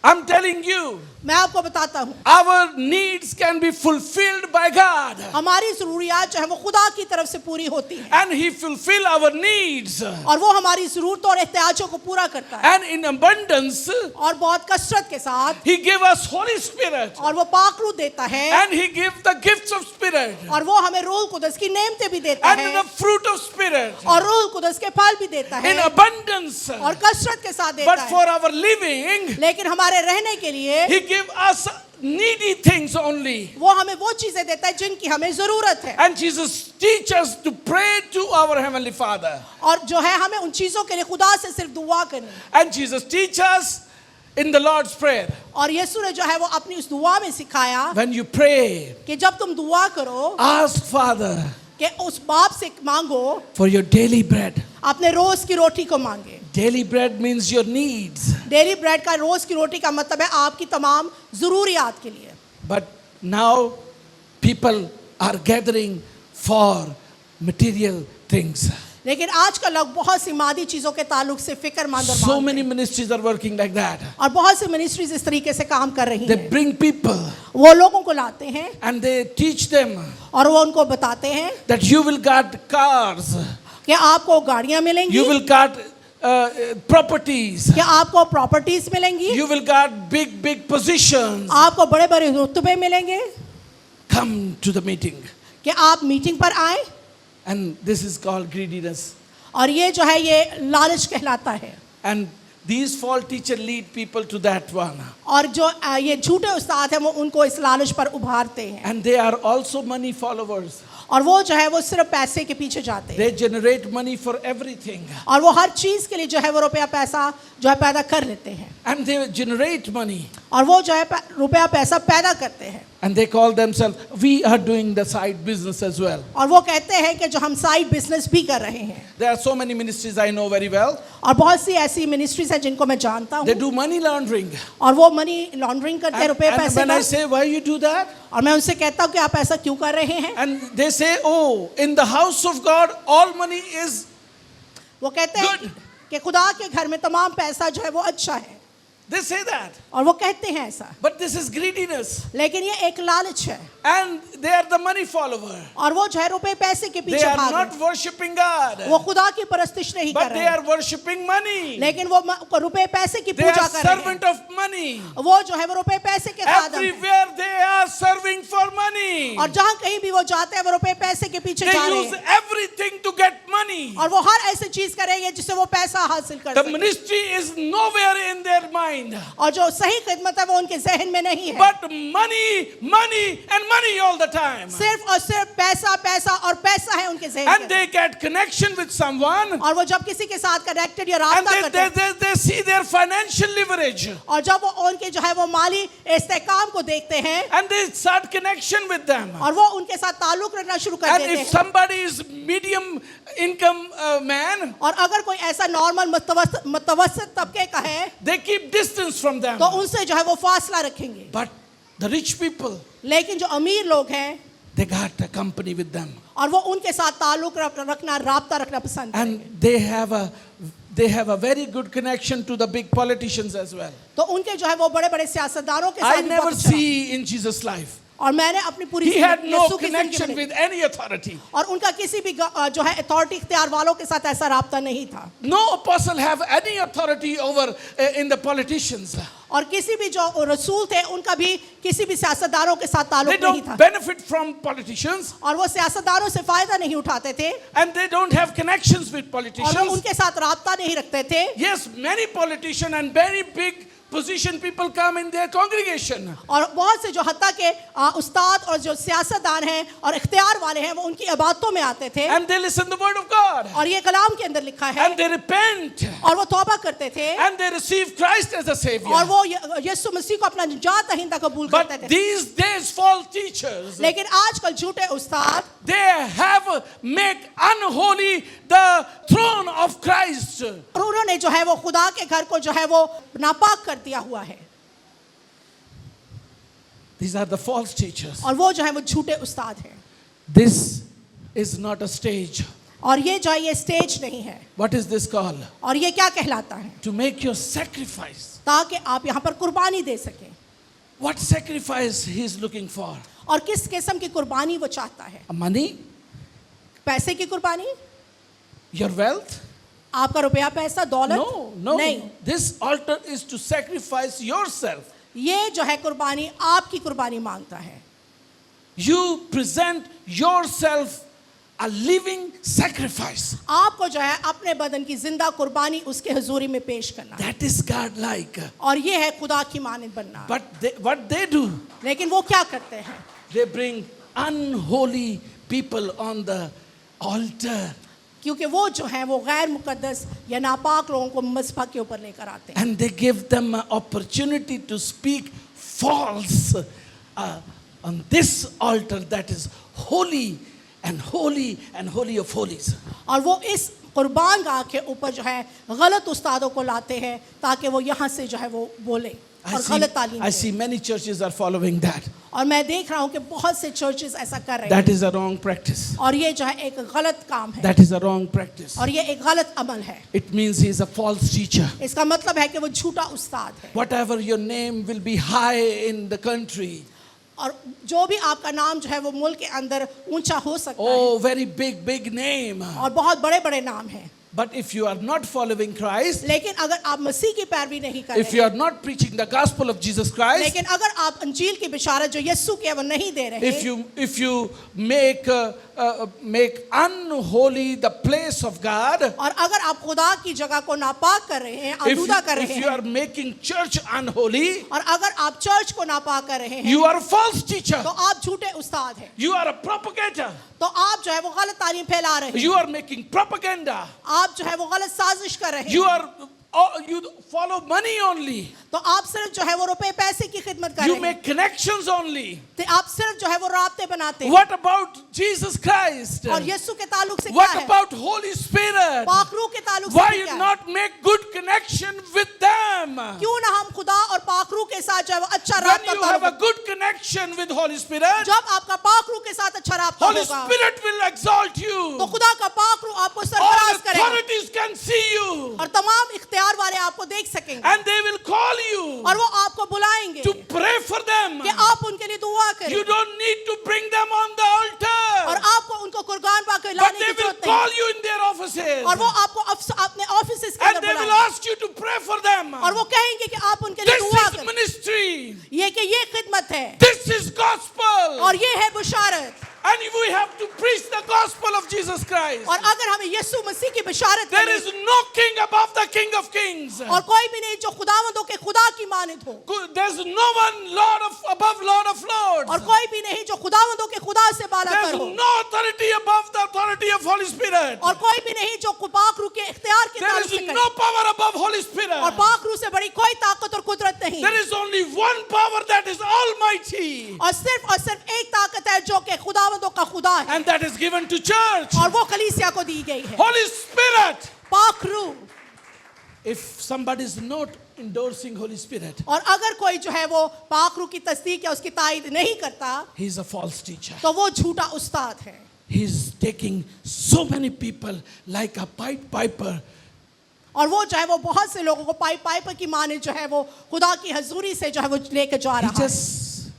I'm telling you, मैं आपको बताता हूँ, our needs can be fulfilled by God. हमारी ज़रूरियात जो है वो खुदा की तरफ से पूरी होती हैं, And He fulfill our needs. और वो हमारी ज़रूरतों और एहतियाजों को पूरा करता है, And in abundance, और बहुत कसरत के साथ, He give us Holy Spirit. और वो पाक रूह देता है, And He give the gifts of Spirit. और वो हमें रूह कुदस की नेमतें भी देता And है, the fruit of Spirit. और रूह कुदस के फल भी देता In है, abundance. और कसरत के साथ देता But for है। our living, लेकिन हमारे रहने के लिए He give us needy things only. वो हमें वो चीजें देता है जिनकी हमें जरूरत है, And Jesus teach us to pray to our Heavenly Father. और जो है हमें उन चीजों के लिए खुदा से सिर्फ दुआ करनी। And Jesus teach us in the Lord's Prayer. और यीशु ने जो है वो अपनी उस दुआ में सिखाया When you pray, कि जब तुम दुआ करो ask Father कि उस बाप से मांगो, for your daily bread. अपने रोज की रोटी को मांगे। Daily bread means your needs. Daily bread का रोज की रोटी का मतलब है आपकी तमाम जरूरियात के लिए। But now people are gathering for material things. लेकिन आजकल लोग बहुत सी मादी चीजों के ताल्लुक से फिक्रमंद और So बात many हैं। ministries are working like that. और बहुत सी मिनिस्ट्रीज इस तरीके से काम कर रही They हैं, bring people वो लोगों को लाते हैं and they teach them और वो उनको बताते हैं that you will get cars, कि आपको गाड़ियां मिलेंगी, you will get properties, कि आपको प्रॉपर्टीज मिलेंगी, you will get big positions. आपको बड़े बड़े रुतबे मिलेंगे, Come to the meeting. कि आप मीटिंग पर आए। And this is called greediness. और ये जो है ये लालच कहलाता है। And these false teachers lead people to that one. और जो ये झूठे उस्ताद हैं वो उनको इस लालच पर उभारते हैं, And they are also money followers. और वो जो है वो सिर्फ पैसे के पीछे जाते हैं, They generate money for everything. और वो हर चीज के लिए जो है वो रुपया पैसा जो है पैदा कर लेते हैं, And they generate money. और वो जो है रुपया पैसा पैदा करते हैं, And they call themselves, we are doing the side business as well. और वो कहते हैं कि जो हम साइड बिजनेस भी कर रहे हैं। There are so many ministries I know very well. और बहुत सी ऐसी मिनिस्ट्रीज हैं जिनको मैं जानता They हूँ, do money laundering. और वो मनी लॉन्ड्रिंग करते हैं रुपए And पैसे when I का। say, why you do that? और मैं उनसे कहता हूँ कि आप ऐसा क्यों कर रहे हैं? And they say, oh, in the house of God, all money is वो कहते हैं Good. कि खुदा के घर में तमाम पैसा जो है वो अच्छा है, They say that. और वो कहते हैं ऐसा, But this is greediness. लेकिन ये एक लालच है, And they are the money follower. और वो जो है रुपए पैसे के They पीछे are भाग not रहे हैं। worshipping God. वो खुदा की परस्तिश नहीं कर But रहे they हैं, are worshipping money. लेकिन वो रुपए पैसे की They पूजा are कर रहे servant हैं। of money. वो जो है वो रुपए पैसे के खादम हैं, Everywhere they are serving for money. और जहाँ कहीं भी वो जाते हैं वो रुपए पैसे के पीछे They जा रहे use हैं, everything to get money. और वो हर ऐसी चीज करेंगे जिससे वो पैसा हासिल कर The सकें। ministry is nowhere in their mind. और जो सही खिदमत है वो उनके जहन में नहीं है, But money and money all the time. सिर्फ और सिर्फ पैसा पैसा और पैसा है उनके जहन And में। they get connection with someone. और वो जब किसी के साथ कनेक्टेड या And राब्ता करते हैं, they see their financial leverage. और जब वो उनके जो है वो माली इस्तेकाम को देखते हैं, And they start connection with them. और वो उनके साथ ताल्लुक रखना शुरू कर And देते if हैं। somebody is medium income man, और अगर कोई ऐसा नॉर्मल मुतवस्सित तबके का है they keep distance from them. तो उनसे जो है वो फासला रखेंगे, But the rich people, लेकिन जो अमीर लोग हैं they got a company with them. और वो उनके साथ ताल्लुक रखना राब्ता रखना पसंद करेंगे, And they have a very good connection to the big politicians as well. तो उनके जो है वो बड़े बड़े सियासतदानों के I साथ भी never बहुत अच्छा। see in Jesus' life. और मैंने अपनी पूरी He had जिंदगी no यीशु की जिंदगी connection में with any authority. और उनका किसी भी जो है अथॉरिटी इख्तियार वालों के साथ ऐसा राब्ता नहीं था No apostle have any authority over in the politicians. और किसी भी जो रसूल थे उनका भी किसी भी सियासतदारों के साथ They ताल्लुक नहीं don't था benefit from politicians, और वो सियासतदारों से फायदा नहीं उठाते थे and they don't have connections with और वो politicians. उनके साथ राब्ता नहीं रखते थे Yes, many politicians and very big position people come in their congregation. और बहुत से जो हत्ता के उस्ताद और जो सियासतदान हैं और इख्तियार वाले हैं वो उनकी इबादतों में आते थे And they listen the word of God. और ये कलाम के अंदर लिखा है And they repent. और वो तौबा करते थे And they receive Christ as a और savior. वो यीशु मसीह को अपना निजात दहिंदा कबूल करते But थे these days false teachers, लेकिन आजकल झूठे उस्ताद they have make unholy the throne of Christ. और उन्होंने जो है वो खुदा के घर को जो है वो नापाक कर दिया हुआ है These are the false teachers. और वो जो है वो झूठे उस्ताद हैं This is not a stage. और ये जो है ये स्टेज नहीं है What is this called? और ये क्या कहलाता है To make your sacrifice. ताकि आप यहाँ पर कुर्बानी दे सकें What sacrifice he is looking for? और किस किस्म की कुर्बानी वो चाहता है Money? पैसे की कुर्बानी Your wealth? आपका रुपया पैसा दौलत No. नहीं This altar is to sacrifice yourself. ये जो है कुर्बानी आपकी कुर्बानी मांगता है You present yourself a living sacrifice. आपको जो है अपने बदन की जिंदा कुर्बानी उसके हुजूरी में पेश करना है That is God-like. और ये है खुदा की मानद बनना But what they do, लेकिन वो क्या करते हैं they bring unholy people on the altar. क्योंकि वो जो है वो गैर मुकद्दस या नापाक लोगों को मज़बा के ऊपर लेकर आते हैं And they give them an opportunity to speak false on this altar that is holy and holy and holy of holies. और वो इस कुर्बान गाह के ऊपर जो है गलत उस्तादों को लाते हैं ताकि वो यहाँ से जो है वो बोले और गलत तालीम I दें। see many churches are following that. और मैं देख रहा हूँ कि बहुत से चर्चेस ऐसा कर रहे हैं That is a wrong practice. और ये जो है एक गलत काम है That is a wrong practice. और ये एक गलत अमल है It means he is a false teacher. इसका मतलब है कि वो झूठा उस्ताद है Whatever your name will be high in the country. और जो भी आपका नाम जो है वो मुल्क के अंदर ऊंचा हो सकता है Oh, very big name. और बहुत बड़े बड़े नाम हैं But if you are not following Christ, लेकिन अगर आप मसीह की पैरवी नहीं कर if रहे you are not preaching the gospel of Jesus Christ, लेकिन अगर आप अंजील की बिशारत जो यीशु की है वो नहीं दे रहे if you make unholy the place of God, और अगर आप खुदा की जगह को नापाक कर रहे हैं आलूदा कर if रहे you are हैं making church unholy, और अगर आप चर्च को नापाक कर रहे हैं you are a false teacher. तो आप झूठे उस्ताद हैं You are a propagator. तो आप जो है वो गलत तालीम फैला रहे हैं You are making propaganda. आप जो है वो गलत साजिश कर रहे You हैं are you follow money only. तो आप सिर्फ जो है वो रुपए पैसे की खिदमत कर You रहे हैं make connections only. तो आप सिर्फ जो है वो राब्ते बनाते हैं What about Jesus Christ? और यीशु के ताल्लुक से क्या What है about Holy Spirit? पाखरू के ताल्लुक से Why भी you क्या है not make good connection with them? क्यों ना हम खुदा और पाखरू के साथ जो है वो अच्छा When राब्ता you have a ताल्लुक good connection with Holy Spirit, जब आपका पाखरू के साथ अच्छा राब्ता Holy होगा Spirit will exalt तो you. खुदा का पाखरू आपको All सरफराज करेगा authorities can see you. और तमाम इख्तियार वाले आपको देख सकेंगे And they will call you और वो आपको बुलाएंगे to pray for them. कि आप उनके लिए दुआ करें You don't need to bring them on the और altar. आपको उनको कुर्बान पाकर But लाने they की will जरूरत call नहीं you in their offices. और वो आपको अपने ऑफिस के And अंदर they will बुलाएंगे ask you to pray for them. और वो कहेंगे कि आप उनके लिए This दुआ is करें ministry. ये कि ये खिदमत है This is gospel. और ये है बुशारत And we have to preach the gospel of Jesus Christ. और अगर हमें यीशु मसीह की बिशारत There करें is no king above the King of Kings. और कोई भी नहीं जो खुदावंदों के खुदा की मानित हो There's no one Lord of above Lord of Lords. और कोई भी नहीं जो खुदावंदों के खुदा से बाला There's कर हो no authority above the authority of Holy Spirit. और कोई भी नहीं जो पाखरू के इख्तियार के There ताल्लुक is से करे no power above Holy Spirit. और पाखरू से बड़ी कोई ताकत और कुदरत नहीं There is only one power that is almighty. और सिर्फ एक ताकत है जो कि खुदावंदों का खुदा है And that is given to church. और वो कलीसिया को दी गई है Holy Spirit. पाखरू If somebody is not endorsing Holy Spirit, और अगर कोई जो है वो पाखरू की तस्दीक या उसकी तायद नहीं करता he is a false teacher. तो वो झूठा उस्ताद है He is taking so many people like a Pied Piper. और वो जो है वो बहुत से लोगों को पाइप की माने जो है वो खुदा की हजूरी से जो है वो लेके जा He रहा है just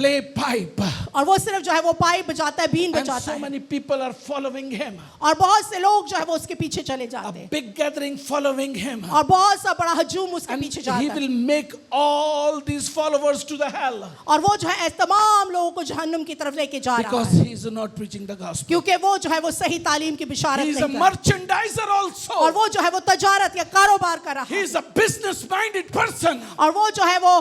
play pipe. और वो सिर्फ जो है वो पाइप बजाता है, बीन And बजाता so है, many people are following him. और बहुत से लोग जो है वो उसके पीछे चले A जाते हैं, big gathering following him. और बहुत सा बड़ा हजूम उसके And पीछे he जाता है, will make all these followers to the hell. और वो जो है ऐसे तमाम लोगों को जहन्नुम की तरफ लेके जा रहा Because है, he is not preaching the gospel. क्योंकि वो जो है वो सही तालीम की बिशारत He is नहीं a कर रहा, merchandiser और also. वो जो है वो तजारत या कारोबार कर रहा He है, is a business-minded person. और वो जो है वो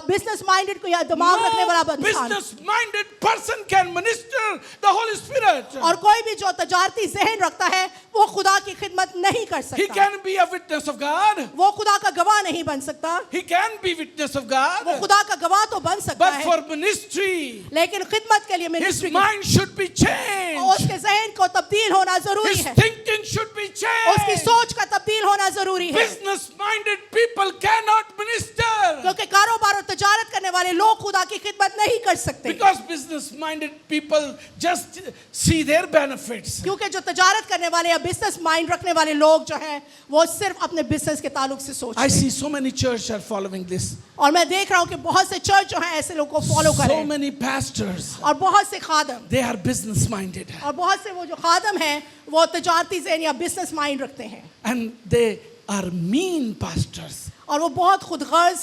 बिजनेस माइंडेड को या दिमाग रखने वाला No इंसान, business-minded person can minister the Holy Spirit. और कोई भी जो तजारती जहन रखता है वो खुदा की खिदमत नहीं कर He सकता, can be a witness of God. वो खुदा का गवाह नहीं बन सकता, He can be witness of वो God. खुदा का गवाह तो बन सकता But है, for ministry, लेकिन खिदमत के लिए his ministry mind should be और changed. उसके जहन को तब्दील होना जरूरी His है, thinking should be उसकी changed. सोच का तब्दील होना जरूरी है, Business-minded people cannot minister. क्योंकि कारोबार और तजारत करने वाले लोग खुदा की खिदमत नहीं कर सकते, Because business-minded people just see their benefits. क्योंकि जो तजारत करने वाले या बिजनेस माइंड रखने वाले लोग जो हैं वो सिर्फ अपने बिजनेस के ताल्लुक से सोचते I हैं, see so many churches are following this. और मैं देख रहा हूँ कि बहुत से चर्च जो हैं ऐसे लोगों को फॉलो कर रहे So हैं, many pastors, और बहुत से खादम, they are business-minded. और बहुत से वो जो खादम हैं वो तजारती जहन या बिजनेस माइंड रखते हैं, And they are mean pastors. और वो बहुत खुदगर्ज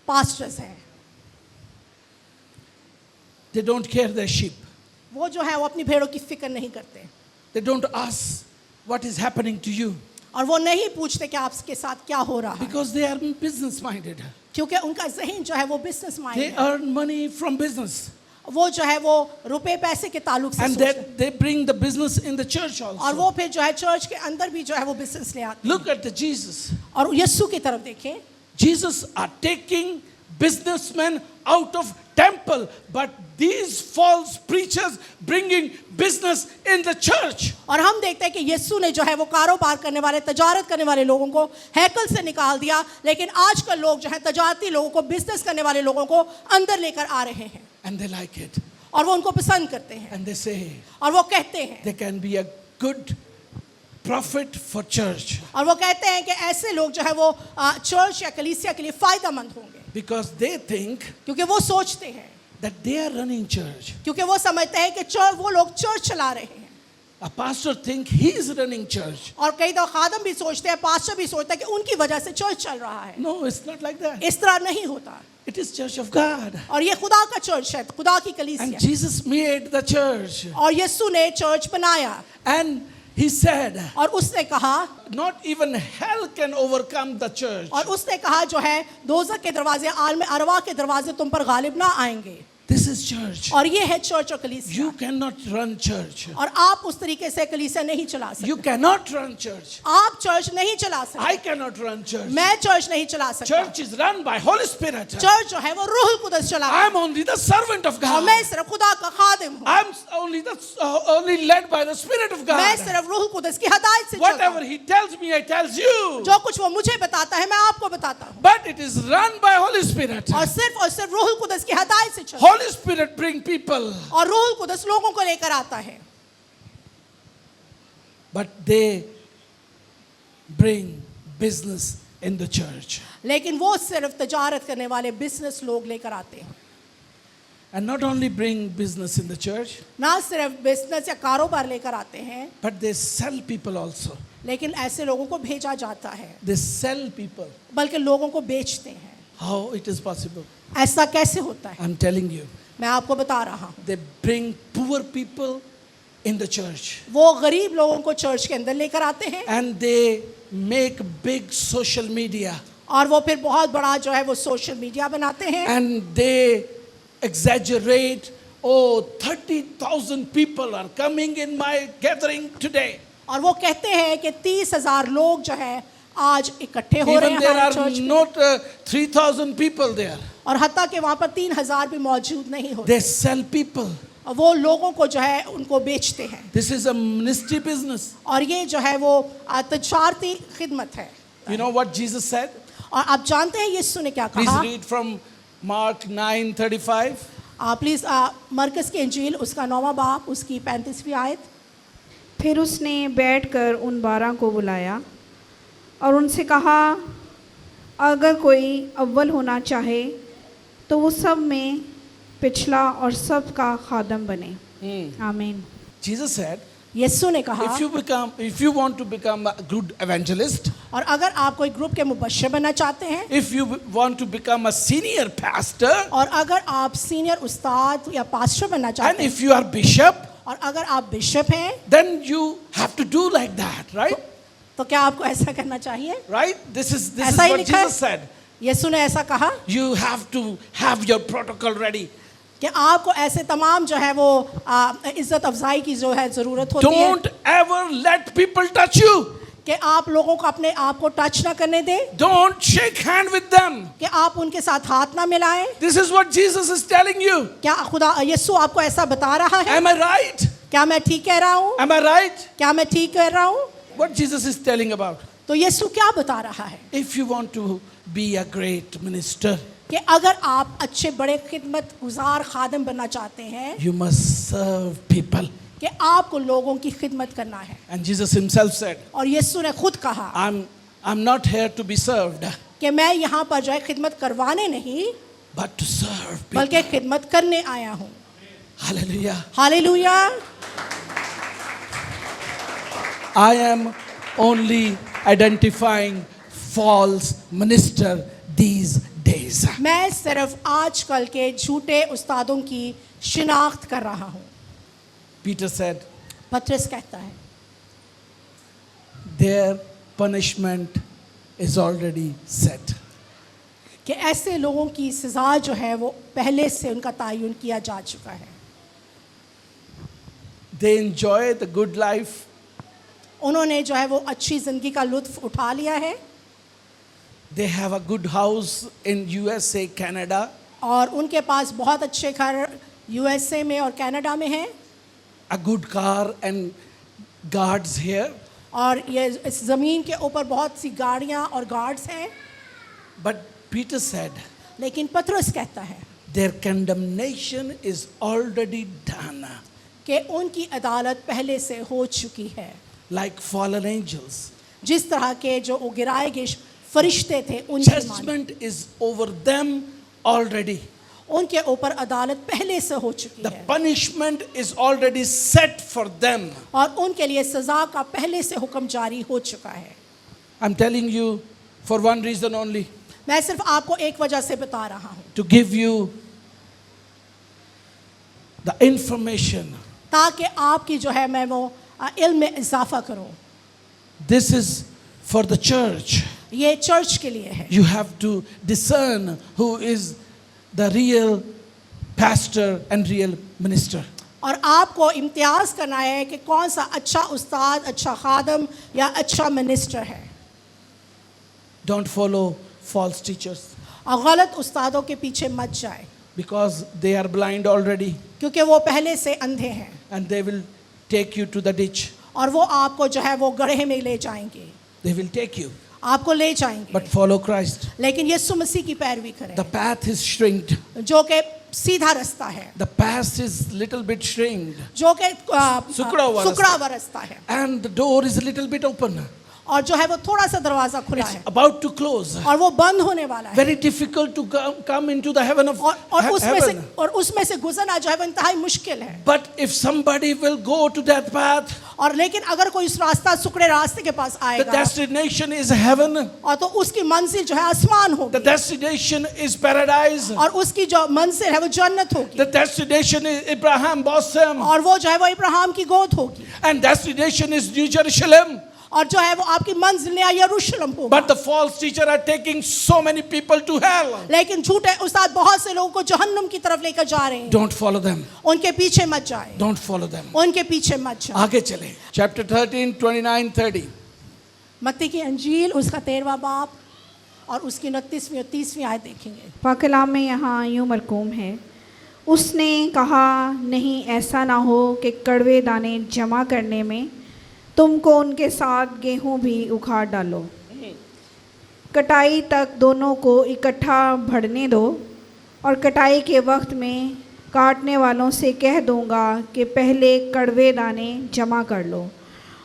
पास्टर्स हैं, They don't care their sheep. वो जो है वो अपनी भेड़ों की फिक्र नहीं करते, They don't ask what is happening to you. और वो नहीं पूछते कि आपके साथ क्या हो रहा है, Because they are business-minded. क्योंकि उनका जहन जो है वो बिजनेस They माइंड है, earn money from business. वो जो है वो रुपए पैसे के ताल्लुक से And सोचते हैं, that they bring the business in the church और also. वो फिर जो है चर्च के अंदर भी जो है वो बिजनेस ले आते Look at the Jesus. हैं, और यीशु की तरफ देखें, Jesus are taking businessmen out of temple, but these false preachers bringing business in the church. और हम देखते हैं कि यीशु ने जो है वो कारोबार करने वाले तजारत करने वाले लोगों को हैकल से निकाल दिया, लेकिन आजकल लोग जो है तजारती लोगों को बिजनेस करने वाले लोगों को अंदर लेकर आ रहे हैं, And they like it. और वो उनको पसंद करते हैं, And they say और वो कहते हैं, they can be a good prophet for church. और वो कहते हैं कि ऐसे लोग जो है वो चर्च या कलीसिया के लिए फायदेमंद होंगे, Because they think क्योंकि वो सोचते हैं, that they are running church. क्योंकि वो समझते हैं कि चर्च वो लोग चर्च चला रहे हैं, A pastor think he is running church. और कई दफा खादम भी सोचते हैं, पास्टर भी सोचता है कि उनकी वजह से चर्च चल रहा है, No, it's not like that. इस तरह नहीं होता, It is church of God. और ये खुदा का चर्च है, खुदा की And कलीसिया, Jesus made the church. और यीशु ने चर्च बनाया, And he said, और उसने कहा, not even hell can overcome the church. और उसने कहा जो है दोज़ख के दरवाजे, आलम अरवा के दरवाजे तुम पर गालिब ना आएंगे, This is church. और ये है चर्च और कलीसिया, You cannot run church. और आप उस तरीके से कलीसिया नहीं चला You सकते, cannot run church. आप चर्च नहीं चला सकते, I cannot run church. मैं चर्च नहीं चला सकता, Church is run by Holy Spirit. Church जो है वो रूह कुदस चलाता I है, am only the servant of और God. मैं सिर्फ खुदा का खादिम हूँ, I'm only led by the Spirit of मैं God. सिर्फ रूह कुदस की हदायत से चलता Whatever हूँ, He tells me, I tells you. जो कुछ वो मुझे बताता है मैं आपको बताता हूँ, But it is run by Holy Spirit. और सिर्फ रूह कुदस की हदायत से चलता Holy Spirit bring people, है, और रूह कुदस लोगों को लेकर आता है, but they bring business in the church. लेकिन वो सिर्फ तजारत करने वाले बिजनेस लोग लेकर आते हैं, And not only bring business in the church, ना सिर्फ बिजनेस या कारोबार लेकर आते हैं, but they sell people also. लेकिन ऐसे लोगों को भेजा जाता है, They sell people. बल्कि लोगों को बेचते हैं, How it is possible? ऐसा कैसे होता है, I'm telling you. मैं आपको बता रहा हूँ, They bring poor people in the church. वो गरीब लोगों को चर्च के अंदर लेकर आते हैं, And they make big social media. और वो फिर बहुत बड़ा जो है वो सोशल मीडिया बनाते हैं, And they exaggerate, oh, 30,000 people are coming in my gathering today. और वो कहते हैं कि 30,000 लोग जो है आज इकट्ठे हो रहे Even हैं there हमारे are चर्च में, not 3,000 people there. और हत्ता के वहाँ पर 3,000 भी मौजूद नहीं होते, They sell people. और वो लोगों को जो है उनको बेचते हैं, This is a ministry business. और ये जो है वो तजारती खिदमत है। You know what Jesus said? और आप जानते हैं यीशु ने क्या Please कहा, read from Mark 9:35. प्लीज मरकस की इंजील उसका 9वां बाब उसकी 35वीं आयत। फिर उसने बैठकर उन 12 को बुलाया और उनसे कहा, अगर कोई अव्वल होना चाहे तो वो सब में पिछला और सबका खादम बने। आमीन। Jesus said, यीशु ने कहा if you want to become a good evangelist, और अगर आप कोई ग्रुप के मुबश्शिर बनना चाहते हैं, if you want to become a senior pastor, और अगर आप सीनियर उस्ताद या पास्टर बनना and चाहते हैं, if you are bishop, और अगर आप बिशप हैं, then you have to do like that, right? तो क्या आपको ऐसा करना चाहिए? Right? This is ऐसा ही what लिखा है। Jesus said. यीशु ने ऐसा कहा You have to have your protocol ready. कि आपको ऐसे तमाम जो है वो इज्जत अफजाई की जो है ज़रूरत होती है Don't ever let people touch you. कि आप लोगों को अपने आप को टच ना करने दें, Don't shake hand with them. कि आप उनके साथ हाथ ना मिलाएं। This is what Jesus is telling you. क्या खुदा यीशु आपको ऐसा बता रहा है? Am I right? क्या मैं ठीक कह रहा हूँ? Am I right? क्या मैं ठीक कह रहा हूँ? What Jesus is telling about. तो यीशु क्या बता रहा है? If you want to be a great minister, कि अगर आप अच्छे बड़े खिदमत गुजार खादम बनना चाहते हैं, you must serve people. कि आपको लोगों की खिदमत करना है। And Jesus himself said, और यीशु ने खुद कहा I'm not here to be served, कि मैं यहाँ पर जो है खिदमत करवाने नहीं, but to serve people. बल्कि खिदमत करने आया हूँ। Hallelujah. Hallelujah. I am only identifying false minister these days. मैं सिर्फ आजकल के झूठे उस्तादों की शिनाख्त कर रहा हूँ। Peter said, पतरस कहता है their punishment is already set. कि ऐसे लोगों की सज़ा जो है वो पहले से उनका तयन किया जा चुका है। They enjoy the good life. उन्होंने जो है वो अच्छी ज़िंदगी का लुत्फ़ उठा लिया है, They have a good house in USA, Canada. और उनके पास बहुत अच्छे घर यूएसए में और कनाडा में हैं, A good car and guards here. और ये इस ज़मीन के ऊपर बहुत सी गाड़ियाँ और गार्ड्स हैं। But Peter said, लेकिन पतरस कहता है their condemnation is already done. कि उनकी अदालत पहले से हो चुकी है। Like fallen angels. जिस तरह के जो गिराए गए फरिश्ते थे उनकी माने, Judgment is over them already. उनके ऊपर अदालत पहले से हो चुकी The है, punishment is already set for them. और उनके लिए सज़ा का पहले से हुक्म जारी हो चुका है। I'm telling you for one reason only, मैं सिर्फ आपको एक वजह से बता रहा हूँ, to give you the information. ताकि आपकी जो है मैं वो इल्म में इजाफा करूँ। This is for the church. ये चर्च के लिए है। You have to discern who is the real pastor and real minister. और आपको इम्तियाज करना है कि कौन सा अच्छा उस्ताद, अच्छा खादम या अच्छा मिनिस्टर है। Don't follow false teachers और गलत उस्तादों के पीछे मत जाए, because they are blind already क्योंकि वो पहले से अंधे हैं, and they will take you to the ditch. और वो आपको जो है वो गड्ढे में ले जाएंगे, They will take you. आपको ले जाएंगे। But follow Christ. लेकिन यीशु मसीह की पैरवी करें, The path is shrinked. जो कि सीधा रास्ता है, The path is little bit shrinked. जो कि सुकड़ा हुआ सुकड़ा रास्ता है, And the door is a little bit open. और जो है वो थोड़ा सा दरवाजा खुला है About to close. और वो बंद होने वाला है, Very difficult to come into the heaven of heaven. और उसमें से गुजरना जो है वो इंतहाई मुश्किल है। But if somebody will go to that path, और लेकिन अगर कोई उस रास्ता सुकड़े रास्ते के पास the आएगा, destination is heaven. और तो उसकी मंजिल जो है आसमान The होगी, destination is paradise. और उसकी जो मंजिल है वो जन्नत होगी, The destination is Abraham bosom. और वो जो है वो इब्राहिम की गोद होगी, And destination is New Jerusalem. और जो है वो आपकी मंजिल नया यरूशलेम होगा। But the false teacher are taking so many people to hell. लेकिन झूठे उस्ताद बहुत से लोगों को जहन्नुम की तरफ लेकर जा रहे हैं। Don't follow them. उनके पीछे मत जाए, Don't follow them. उनके पीछे मत जाए। आगे चले. Chapter 13, 29, 30. मत्ती की अंजील उसका 13वां बाब और उसकी 29वीं और 30वीं आयत देखेंगे। पाकलाम में यहाँ यूँ मरकूम है, उसने कहा नहीं ऐसा ना हो कि कड़वे दाने जमा करने में तुमको उनके साथ गेहूं भी उखाड़ डालो। कटाई तक दोनों को इकट्ठा बढ़ने दो, और कटाई के वक्त में काटने वालों से कह दूंगा कि पहले कड़वे दाने जमा कर लो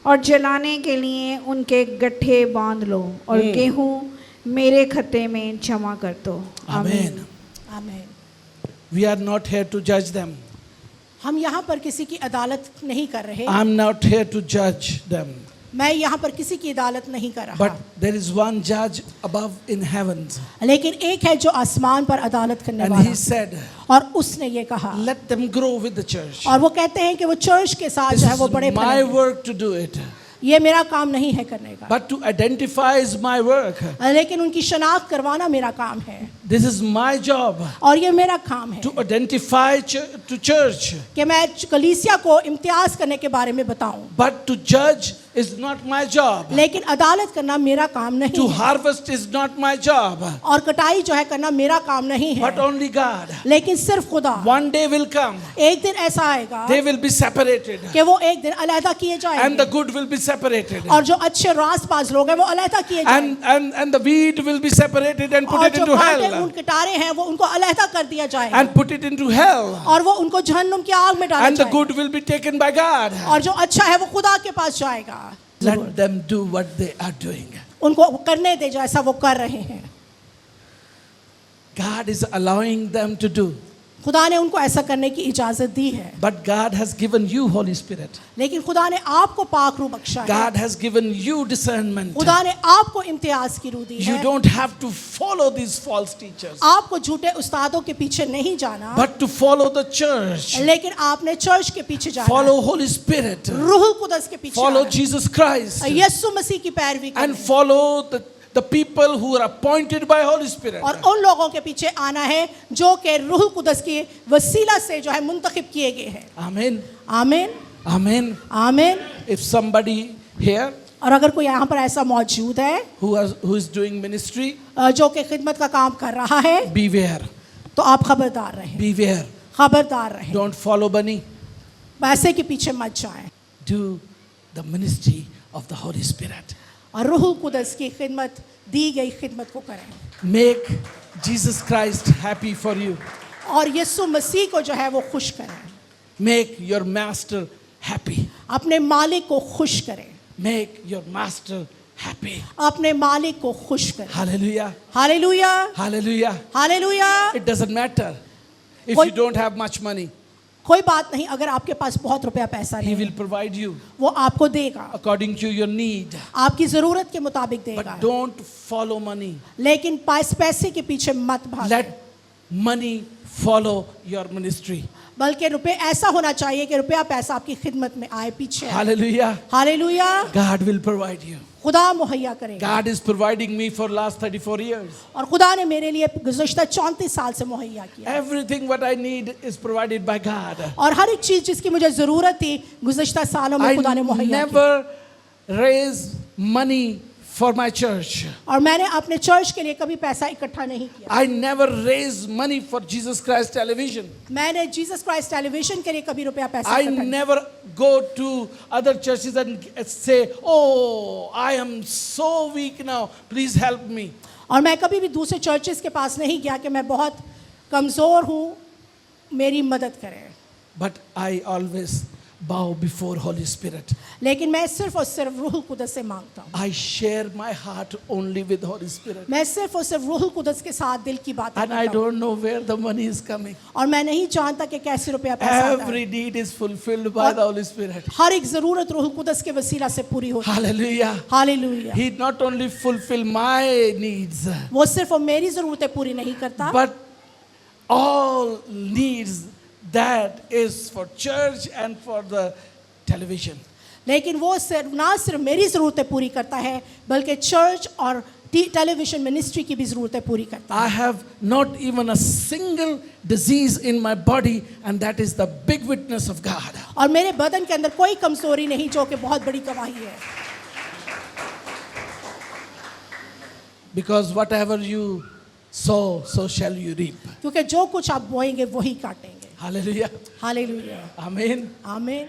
और जलाने के लिए उनके गट्ठे बांध लो, और गेहूं मेरे खत्ते में जमा कर दो। Amen. आमीन। We are not here to judge them. हम यहाँ पर किसी की अदालत नहीं कर रहे, I'm not here to judge them. मैं यहाँ पर किसी की अदालत नहीं कर रहा, But there is one judge above in heavens. लेकिन एक है जो आसमान पर अदालत करने And वाला, he said, और उसने ये कहा, let them grow with the church. और वो कहते हैं कि वो चर्च के साथ This जो है वो is बड़े my बने। work to do it. ये मेरा काम नहीं है करने का, But to identify is my work. लेकिन उनकी शनाख्त करवाना मेरा काम है, This is my job. और ये मेरा काम है To identify to church. कि मैं कलीसिया को इम्तियाज करने के बारे में बताऊं, But to judge is not my job. लेकिन अदालत करना मेरा काम नहीं To है, harvest is not my job. और कटाई जो है करना मेरा काम नहीं है, But only God. लेकिन सिर्फ खुदा। One day will come. एक दिन ऐसा आएगा They will be separated. कि वो एक दिन अलहदा किए And जाएंगे, the good will be separated. और जो अच्छे रासपास लोग हैं वो अलहदा किए जाएंगे, And the weed will be separated and put और it जो into कांटे hell. उन किटारे हैं वो उनको अलहदा कर दिया जाएगा, And put it into hell. और वो उनको जहन्नुम की आग में डाला And the जाएगा, good will be taken by God. और जो अच्छा है वो खुदा के पास जाएगा। Let them do what they are doing. उनको करने दे जो ऐसा वो कर रहे हैं, God is allowing them to do. खुदा ने उनको ऐसा करने की इजाजत दी है, But God has given you Holy Spirit. लेकिन खुदा ने आपको पाक रूह बख्शा है, God has given you discernment. खुदा ने आपको इम्तियाज की रूह दी You है, don't have to follow these false teachers, आपको झूठे उस्तादों के पीछे नहीं जाना, but to follow the church. लेकिन आपने चर्च के पीछे जाना, Follow Holy Spirit. रूह कुदस के पीछे Follow आना, Jesus Christ. यीशु मसीह की पैरवी And करनी, follow the people who are appointed by Holy Spirit. और उन लोगों के पीछे आना है जो कि रूह कुदस की वसीला से जो है मुंतखब किए गए हैं। Amen. आमीन, Amen. आमीन। If somebody here और अगर कोई यहाँ पर ऐसा मौजूद है who is doing ministry, जो कि खिदमत का काम कर रहा है, beware. तो आप खबरदार रहें, Beware. खबरदार रहें, Don't follow bunny. पैसे के पीछे मत जाएं, Do the ministry of the Holy Spirit. और रूह कुदस की खिदमत, दी गई खिदमत को करें, Make Jesus Christ happy for you. और यीशु मसीह को जो है वो खुश करें, Make your master happy. अपने मालिक को खुश करें, Make your master happy. अपने मालिक को खुश करें। Hallelujah. Hallelujah, Hallelujah. Hallelujah. It doesn't matter if Koi- you don't have much money. कोई बात नहीं, अगर आपके पास बहुत रुपया पैसा He नहीं will है, provide you वो आपको देगा, according to your need. आपकी जरूरत के मुताबिक देगा, But don't follow money. लेकिन पैसे के पीछे मत भागो, Let money follow your ministry. बल्कि रुपए ऐसा होना चाहिए कि रुपया पैसा आपकी खिदमत में आए, पीछे आए। Hallelujah. Hallelujah, God will provide you. खुदा मुहैया करेगा, God is providing me for last 34 years. और खुदा ने मेरे लिए गुज़श्ता 34 साल से मुहैया किया, Everything what I need is provided by God. और हर एक चीज जिसकी मुझे जरूरत थी गुज़श्ता सालों में खुदा ने I मुहैया की, never raise money for my church. और मैंने अपने चर्च के लिए कभी पैसा इकट्ठा नहीं किया, I never raise money for Jesus Christ television. मैंने जीसस क्राइस्ट टेलीविजन के लिए कभी रुपया पैसा I इकट्ठा नहीं किया। never go to other churches and say, oh, I am so weak now, please help me. और मैं कभी भी दूसरे चर्चेस के पास नहीं गया कि मैं बहुत कमज़ोर हूँ, मेरी मदद करें, But I always bow before Holy Spirit. लेकिन मैं सिर्फ और सिर्फ रूह कुदस से मांगता हूँ, I share my heart only with Holy Spirit. मैं सिर्फ और सिर्फ रूह कुदस के साथ दिल की बातें And I करता हूँ, don't know where the money is coming. और मैं नहीं जानता कि कैसे रुपया पैसा आता है। Every need is fulfilled by the Holy Spirit. हर एक ज़रूरत रूह कुदस के वसीला से पूरी होती है। Hallelujah. Hallelujah. He not only fulfill my needs, वो सिर्फ और मेरी ज़रूरतें पूरी नहीं करता, but all needs that is for church and for the television. लेकिन वो सिर्फ ना सिर्फ मेरी ज़रूरतें पूरी करता है बल्कि चर्च और टेलीविजन मिनिस्ट्री की भी ज़रूरतें पूरी करता है। I have not even a single disease in my body, and that is the big witness of God. और मेरे बदन के अंदर कोई कमज़ोरी नहीं, जो कि बहुत बड़ी गवाही है, Because whatever you sow, so shall you reap. क्योंकि जो कुछ आप बोएंगे वही काटेंगे। Hallelujah. Hallelujah, Amen. आमीन।